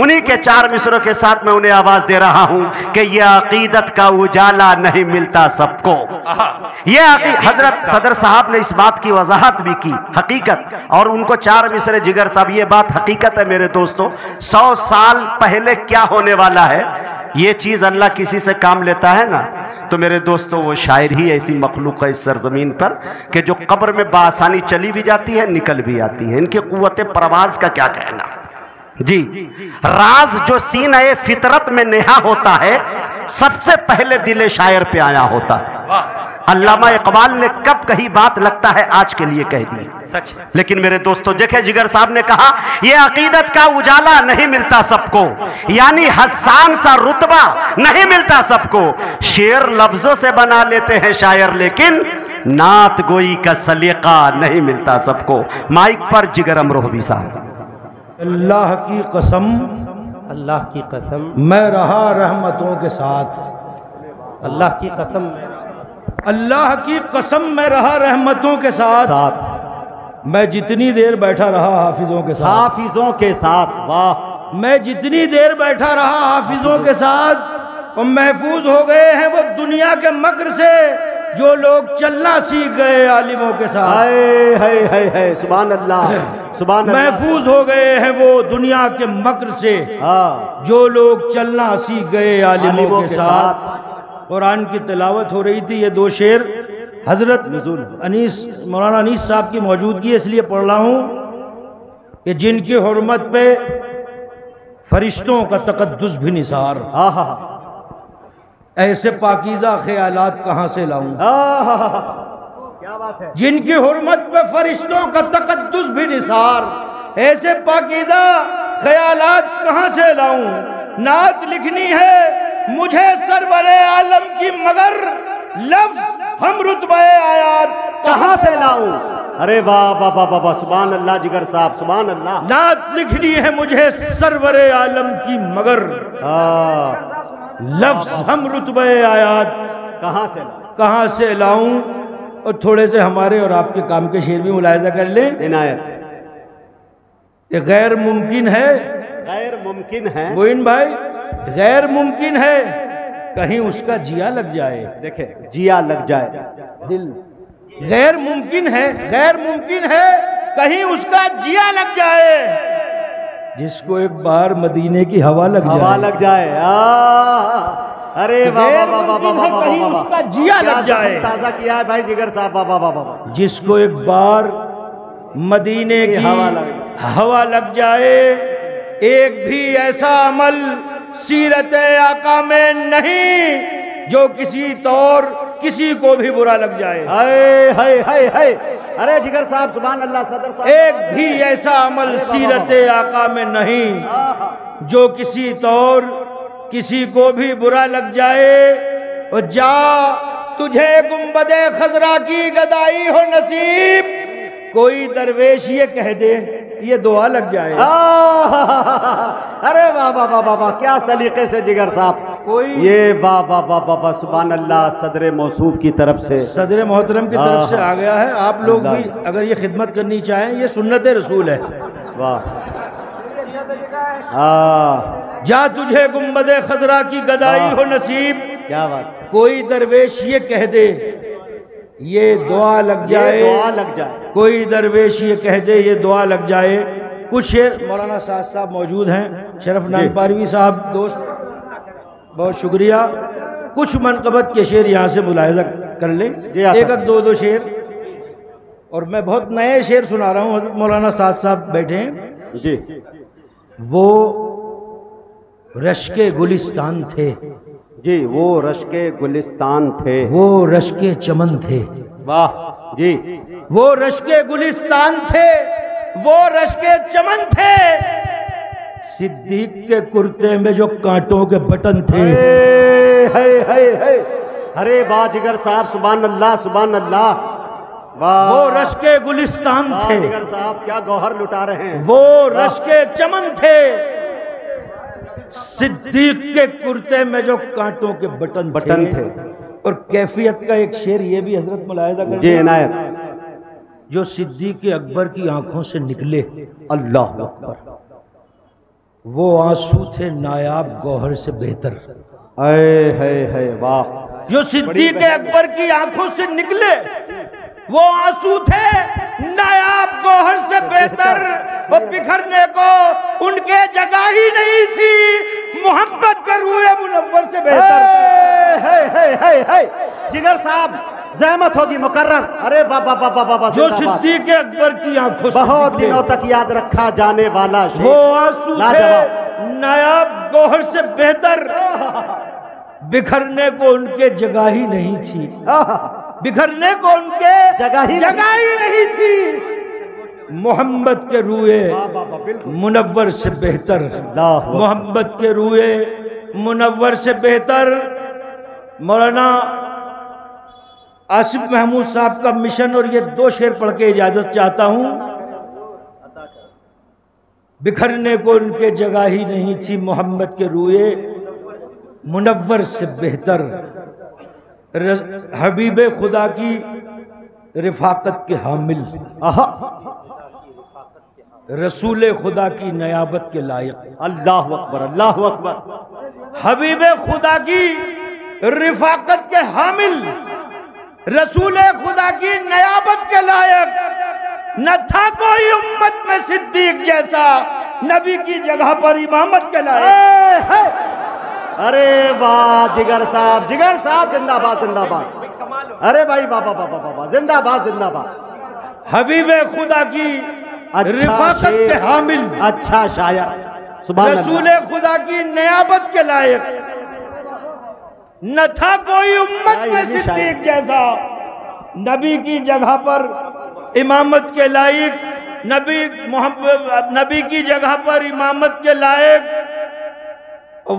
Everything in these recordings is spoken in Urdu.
انہی کے 4 مصروں کے ساتھ میں انہیں آواز دے رہا ہوں کہ یہ عقیدت کا اجالا نہیں ملتا سب کو. یہ حضرت صدر صاحب نے اس بات کی وضاحت بھی کی حقیقت، اور ان کو 4 مصرے جگر صاحب، یہ بات حقیقت ہے میرے دوستوں. 100 سال پہلے کیا ہونے والا ہے، یہ چیز اللہ کسی سے کام لیتا ہے نا تو میرے دوستوں وہ شاعر ہی ایسی مخلوق ہے اس سرزمین پر کہ جو قبر میں بآسانی چلی بھی جاتی ہے نکل بھی آتی ہے. ان کی قوت پرواز کا کیا کہنا. جی راز جو سینہ فطرت میں نہا ہوتا ہے سب سے پہلے دل شاعر پہ آیا ہوتا ہے. علامہ اقبال نے کب کہی بات لگتا ہے آج کے لیے کہہ دی سچ. لیکن میرے دوستو دیکھیں جگر صاحب نے کہا یہ عقیدت کا اجالا نہیں ملتا سب کو، یعنی حسان سا رتبہ نہیں ملتا سب کو. شعر لفظوں سے بنا لیتے ہیں شاعر لیکن نعت گوئی کا سلیقہ نہیں ملتا سب کو. مائک پر جگر امروہوی صاحب. اللہ کی قسم، اللہ کی قسم، میں رہا رحمتوں کے ساتھ. اللہ کی قسم، اللہ کی قسم میں رہا رحمتوں کے ساتھ. میں جتنی دیر بیٹھا رہا حافظوں کے ساتھ. حافظوں کے ساتھ. واہ. میں جتنی دیر بیٹھا رہا حافظوں کے ساتھ، اور محفوظ ہو گئے ہیں وہ دنیا کے مکر سے جو لوگ چلنا سیکھ گئے عالموں کے ساتھ. ہائے ہائے ہائے ہائے سبحان اللہ سبحان اللہ. محفوظ ہو گئے ہیں وہ دنیا کے مکر سے جو لوگ چلنا سیکھ گئے عالموں کے ساتھ. قرآن کی تلاوت ہو رہی تھی. یہ 2 شعر حضرت مولانا انیس صاحب کی موجودگی ہے اس لیے پڑھ رہا ہوں کہ جن کی حرمت پہ فرشتوں کا تقدس بھی نثار. ایسے پاکیزہ خیالات کہاں سے لاؤں. کیا بات ہے. جن کی حرمت پہ فرشتوں کا تقدس بھی نثار، ایسے پاکیزہ خیالات کہاں سے لاؤں. نعت لکھنی ہے مجھے سرور عالم کی مگر لفظ ہم رتبہ آیات کہاں سے لاؤں. ارے واہ واہ واہ واہ سبحان اللہ جگر صاحب سبحان اللہ. نعت لکھنی ہے مجھے سرور عالم کی مگر لفظ ہم رتبہ آیات کہاں سے لاؤں. اور تھوڑے سے ہمارے اور آپ کے کام کے شعر بھی ملاحظہ کر لیں. عنایت. یہ غیر ممکن ہے، غیر ممکن ہے موین بھائی، غیر ممکن ہے کہیں اس کا جیا لگ جائے. دیکھیں جیا لگ جائے دل. غیر ممکن ہے، غیر ممکن ہے کہیں اس کا جیا لگ جائے. جس کو ایک بار مدینے کی ہوا لگ جائے. ارے واہ واہ واہ واہ واہ کہیں اس کا جیا لگ جائے. تازہ کیا ہے بھائی جگر صاحب. واہ واہ واہ. جس کو ایک بار مدینے کی ہوا لگ جائے. ایک بھی ایسا عمل سیرت آقا میں نہیں جو کسی طور کسی کو بھی برا لگ جائے. ہائے ہائے ہائے ہائے. ارے جگر صاحب سبحان اللہ. صدر صاحب ایک بھی ایسا عمل سیرت آقا میں نہیں جو کسی طور کسی کو بھی برا لگ جائے. اور جا تجھے گنبد خضرا کی گدائی ہو نصیب، کوئی درویش یہ کہہ دے یہ دعا لگ جائے. ارے واہ واہ واہ واہ کیا سلیقے سے جگر صاحب. کوئی یہ واہ واہ واہ واہ سبحان اللہ. صدر موصوف کی طرف سے، صدر محترم کی طرف سے آ گیا ہے. آپ لوگ بھی اگر یہ خدمت کرنی چاہیں یہ سنت رسول ہے. واہ. جا تجھے گنبد خضرا کی گدائی ہو نصیب، کیا بات. کوئی درویش یہ کہہ دے یہ دعا لگ جائے. دعا لگ جائے. کوئی درویش یہ کہہ دے یہ دعا لگ جائے. کچھ شعر مولانا صاحب موجود ہیں، شرف نان پاروی صاحب دوست بہت شکریہ. کچھ منقبت کے شعر یہاں سے ملاحظہ کر لیں. ایک دو شعر. اور میں بہت نئے شعر سنا رہا ہوں. حضرت مولانا صاحب بیٹھے ہیں. جی. وہ رشک گلستان تھے. جی وہ رشک گلستان تھے. وہ رشک چمن تھے. واہ. جی وہ رشک گلستان تھے، وہ رشک چمن تھے. صدیق کے کرتے میں جو کانٹوں کے بٹن تھے. ارے واہ جگر صاحب سبحان اللہ سبحان اللہ. وہ رشک گلستان تھے. جگر صاحب کیا گوہر لٹا رہے ہیں. وہ رشک چمن تھے. صدیق کے کرتے میں جو کانٹوں کے بٹن تھے. اور کیفیت کا ایک شعر یہ بھی حضرت ملاحظہ کریں. جی عنایت. جو صدیق اکبر کی آنکھوں سے نکلے. اللہ اکبر. وہ آنسو تھے نایاب گوہر سے بہتر، اے ہے واہ، جو صدیق اکبر کی آنکھوں سے نکلے وہ آنسو تھے نایاب گوہر سے بہتر، وہ بکھرنے کو ان کے جگہ ہی نہیں تھی محبت کے روئے منور سے بہتر۔ جگر صاحب زحمت ہوگی مقرر، ارے بابا بابا بابا، جو صدیق اکبر کی آنکھوں سے بہت نکلے دنوں تک یاد رکھا جانے والا شعر، وہ آنسو تھے نایاب گوہر سے بہتر، بکھرنے کو ان کے جگہ ہی نہیں تھی، بکھرنے کو ان کے جگہ ہی نہیں تھی محمد کے روئے منور سے بہتر، محمد کے روئے منور سے بہتر۔ مولانا آصف محمود صاحب کا مشن، اور یہ دو شعر پڑھ کے اجازت چاہتا ہوں۔ بکھرنے کو ان کے جگہ ہی نہیں تھی محمد کے روئے منور سے بہتر، حبیب خدا کی رفاقت کے حامل، رسول خدا کی نیابت کے لائق، اللہ اکبر اللہ اکبر، حبیب خدا کی رفاقت کے حامل، رسول خدا کی نیابت کے لائق، نہ تھا کوئی امت میں صدیق جیسا، نبی کی جگہ پر امامت کے لائق۔ ارے واہ جگر صاحب زندہ باد زندہ باد، ارے بھائی بابا بابا بابا زندہ باد زندہ باد، حبیب خدا کی رفاقت کے حامل، اچھا شاعر، سبحان اللہ، رسول خدا کی نیابت کے لائق، نہ تھا کوئی امت میں صدیق جیسا، نبی کی جگہ پر امامت کے لائق، نبی کی جگہ پر امامت کے لائق،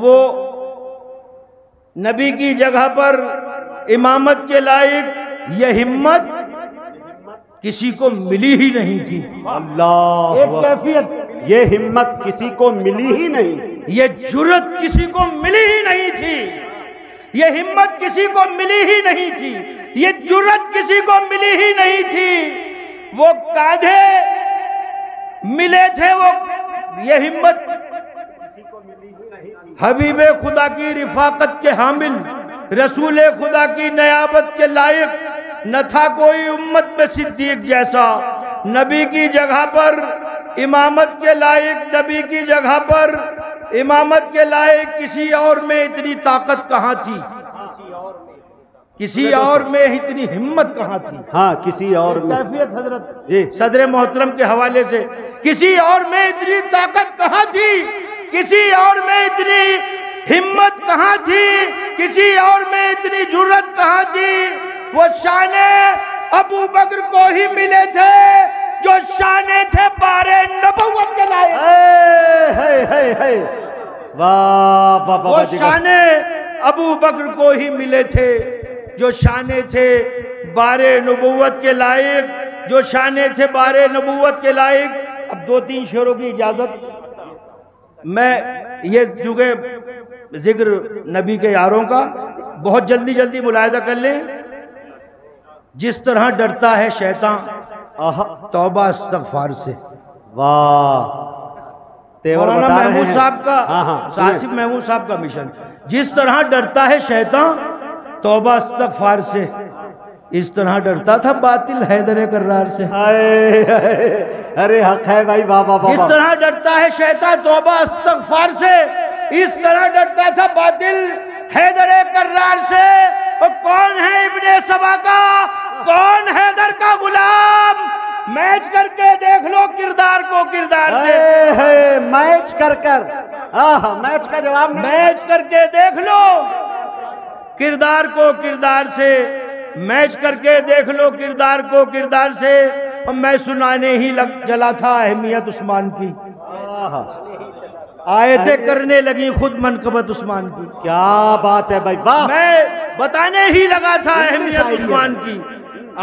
وہ نبی کی جگہ پر امامت کے لائق، یہ ہمت کسی کو ملی ہی نہیں تھی۔ اللہ ایک کیفیت، یہ ہمت کسی کو ملی ہی نہیں، یہ جرت کسی کو ملی ہی نہیں تھی، یہ ہمت کسی کو ملی ہی نہیں تھی، یہ جرت کسی کو ملی ہی نہیں تھی، وہ کاندھے ملے تھے، وہ یہ ہمت حبیب خدا کی رفاقت کے حامل، رسول خدا کی نیابت کے لائق، نہ تھا کوئی امت میں صدیق جیسا، نبی کی جگہ پر امامت کے لائق، نبی کی جگہ پر امامت کے لائق، کسی اور میں اتنی طاقت کہاں تھی، کسی اور میں اتنی ہمت کہاں تھی۔ ہاں کسی اور میں، کیفیت حضرت جی صدر محترم کے حوالے سے، کسی اور میں اتنی طاقت کہاں تھی، کسی اور میں اتنی ہمت کہاں تھی، کسی اور میں اتنی جرت کہاں تھی، وہ شان ابو بکر کو ہی ملے تھے جو شانے تھے بار نبوت کے لائق، وہ شان ابو بکر کو ہی ملے تھے جو شانے تھے بار نبوت کے لائق، جو شانے تھے بار نبوت کے لائق۔ اب دو تین شعروں کی اجازت، میں یہ چونکہ ذکر نبی کے یاروں کا بہت جلدی جلدی ملاحظہ کر لیں، جس طرح ڈرتا ہے شیطان توبہ استغفار سے، واہ مولانا محمود صاحب کا، آصف محمود صاحب کا مشن، جس طرح ڈرتا ہے شیطان توبہ استغفار سے، اس طرح ڈرتا تھا باطل حیدر کرار سے۔ ارے حق ہے بھائی بابا بابا، جس طرح ڈرتا ہے شیطان توبہ استغفار سے، اس طرح ڈرتا تھا باطل حیدر کرار سے۔ اور کون ہے ابن سبا کا، کون حیدر کا غلام، میچ کر کے دیکھ لو کردار کو کردار سے، میچ کر میچ کا جواب نہیں، میچ کر کے دیکھ لو کردار کو کردار سے، میچ کر کے دیکھ لو کردار کو کردار سے۔ اور میں سنانے ہی چلا تھا اہمیت عثمان کی، آیتیں کرنے لگی خود منقبت عثمان کی، کیا بات ہے بھائی، واہ، میں بتانے ہی لگا تھا اہمیت عثمان کی،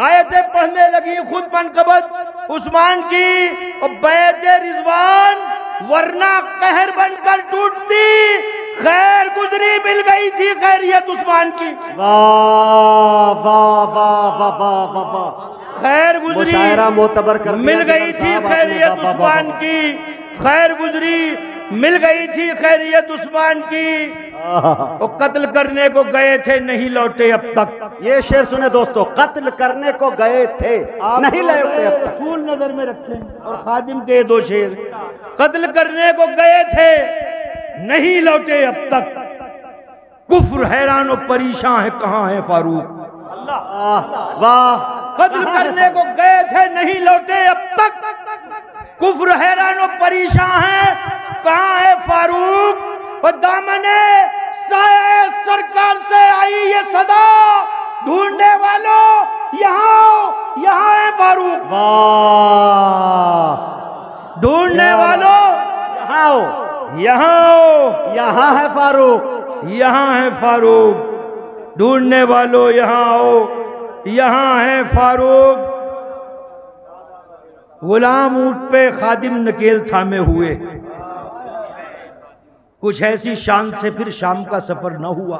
آیتیں پڑھنے لگی خود منقبت عثمان کی، اور بیعت رضوان ورنہ قہر بن کر ٹوٹتی، خیر گزری مل گئی تھی خیریت عثمان کی، واہ واہ واہ واہ واہ واہ، خیر گزری معتبر کر مل گئی تھی خیریت عثمان کی، خیر گزری مل گئی تھی خیریت عثمان کی، وہ قتل کرنے کو گئے تھے نہیں لوٹے اب تک۔ یہ شعر سنے دوستو، قتل کرنے کو گئے تھے نہیں لوٹے اب تک۔ رسول نظر میں رکھیں اور خادم کے دو شعر، قتل کرنے کو گئے تھے نہیں لوٹے اب تک، کفر حیران و پریشان ہے کہاں ہے فاروق۔ واہ، قتل کرنے کو گئے تھے نہیں لوٹے اب تک، کفر حیران و پریشان ہے کہاں ہے فاروق۔ اور دامنے سایہ سرکار سے آئی یہ صدا، ڈھونڈنے والوں یہاں ہے فاروق۔ واہ، ڈھونڈنے والوں یہاں ہے فاروق، یہاں ہے فاروق۔ ڈھونڈنے والوں یہاں آؤ، یہاں ہے فاروق۔ غلام اونٹ پہ خادم نکیل تھامے ہوئے، کچھ ایسی شان سے پھر شام کا سفر نہ ہوا۔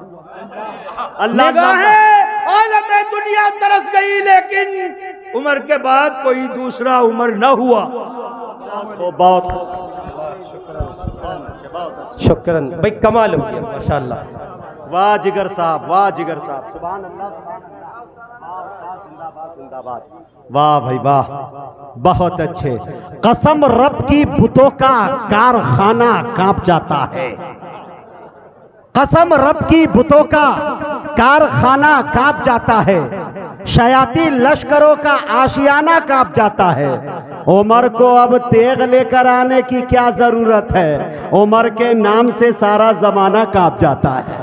نگاہیں عالم دنیا ترس گئی لیکن عمر کے بعد کوئی دوسرا عمر نہ ہوا۔ بہت شکراً بھائی، کمال ہو گیا ماشاءاللہ۔ واہ جگر صاحب، واہ جگر صاحب، سبحان اللہ سبحان اللہ۔ واہ بھائی واہ، بہت اچھے۔ قسم رب کی بتوں کا کارخانہ کانپ جاتا ہے، قسم رب کی بتوں کا کارخانہ کانپ جاتا ہے، شیاطین لشکروں کا آشیانہ کانپ جاتا ہے۔ عمر کو اب تیغ لے کر آنے کی کیا ضرورت ہے، عمر کے نام سے سارا زمانہ کانپ جاتا ہے۔